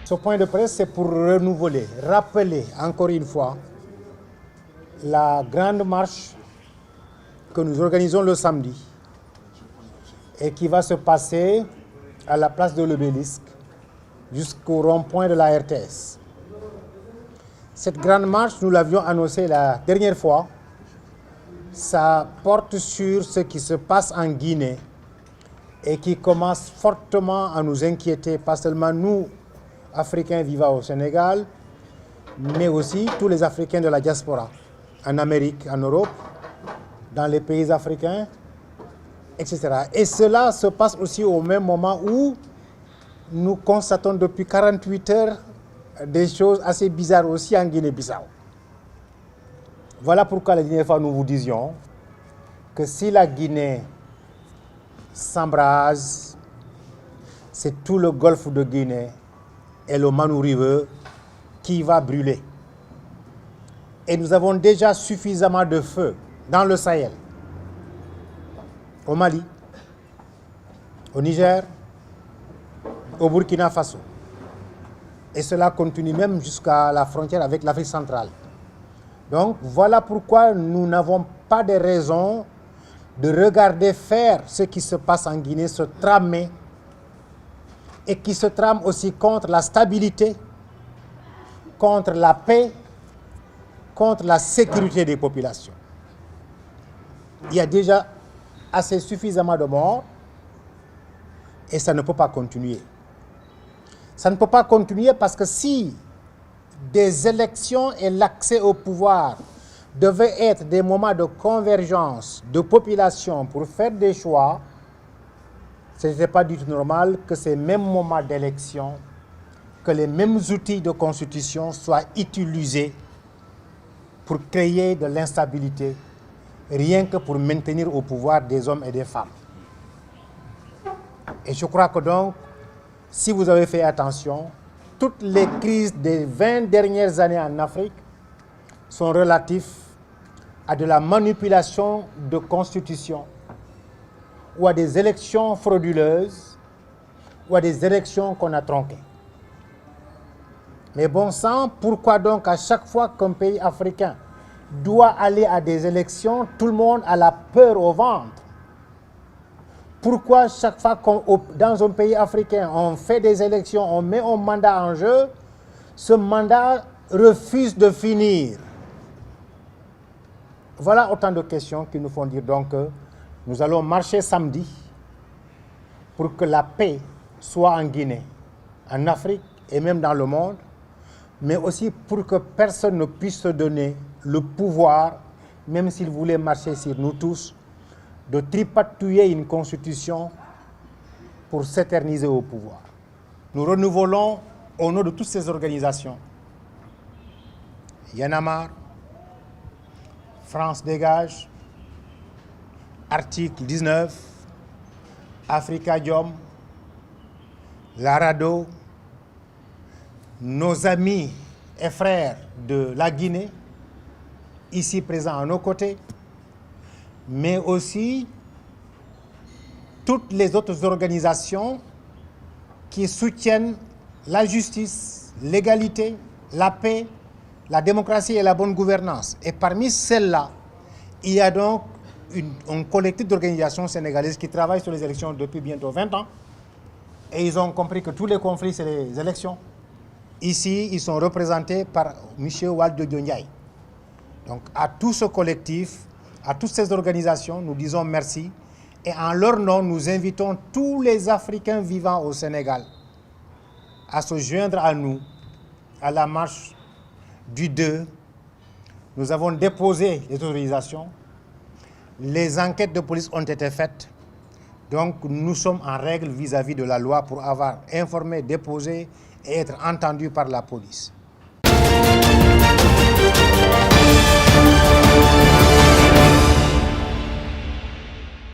Ce point de presse, c'est pour renouveler, rappeler encore une fois la grande marche que nous organisons le samedi et qui va se passer à la place de l'Obélisque jusqu'au rond-point de la RTS. Cette grande marche, nous l'avions annoncée la dernière fois. Ça porte sur ce qui se passe en Guinée et qui commence fortement à nous inquiéter, pas seulement nous, Africains vivant au Sénégal, mais aussi tous les Africains de la diaspora, en Amérique, en Europe, dans les pays africains, etc. Et cela se passe aussi au même moment où nous constatons depuis 48 heures des choses assez bizarres aussi en Guinée-Bissau. Voilà pourquoi la dernière fois nous vous disions que si la Guinée s'embrase, c'est tout le golfe de Guinée et le Manu River qui va brûler. Et nous avons déjà suffisamment de feu dans le Sahel, au Mali, au Niger, au Burkina Faso. Et cela continue même jusqu'à la frontière avec l'Afrique centrale. Donc voilà pourquoi nous n'avons pas de raison de regarder faire ce qui se passe en Guinée, se tramer, et qui se trame aussi contre la stabilité, contre la paix, contre la sécurité des populations. Il y a déjà assez suffisamment de morts et ça ne peut pas continuer. Ça ne peut pas continuer parce que si des élections et l'accès au pouvoir devaient être des moments de convergence de population pour faire des choix, ce n'était pas du tout normal que ces mêmes moments d'élection, que les mêmes outils de constitution soient utilisés pour créer de l'instabilité, rien que pour maintenir au pouvoir des hommes et des femmes. Et je crois que donc, si vous avez fait attention, toutes les crises des 20 dernières années en Afrique sont relatives à de la manipulation de constitution, ou à des élections frauduleuses, ou à des élections qu'on a tronquées. Mais bon sang, pourquoi donc à chaque fois qu'un pays africain doit aller à des élections, tout le monde a la peur au ventre? Pourquoi chaque fois que dans un pays africain, on fait des élections, on met un mandat en jeu, ce mandat refuse de finir? Voilà autant de questions qui nous font dire donc que nous allons marcher samedi pour que la paix soit en Guinée, en Afrique et même dans le monde, mais aussi pour que personne ne puisse se donner le pouvoir, même s'il voulait marcher sur nous tous, de tripatouiller une constitution pour s'éterniser au pouvoir. Nous renouvelons au nom de toutes ces organisations, Y en a marre, France Dégage, Article 19, Afrikajom, la RADDHO, nos amis et frères de la Guinée, ici présents à nos côtés, mais aussi toutes les autres organisations qui soutiennent la justice, l'égalité, la paix, la démocratie et la bonne gouvernance. Et parmi celles-là, il y a donc un collectif d'organisations sénégalaises qui travaillent sur les élections depuis bientôt 20 ans. Et ils ont compris que tous les conflits, c'est les élections. Ici, ils sont représentés par M. Waldo Ndiaye. Donc, à tout ce collectif, à toutes ces organisations, nous disons merci. Et en leur nom, nous invitons tous les Africains vivant au Sénégal à se joindre à nous, à la marche du 2. Nous avons déposé les autorisations. Les enquêtes de police ont été faites. Donc, nous sommes en règle vis-à-vis de la loi pour avoir informé, déposé et être entendus par la police.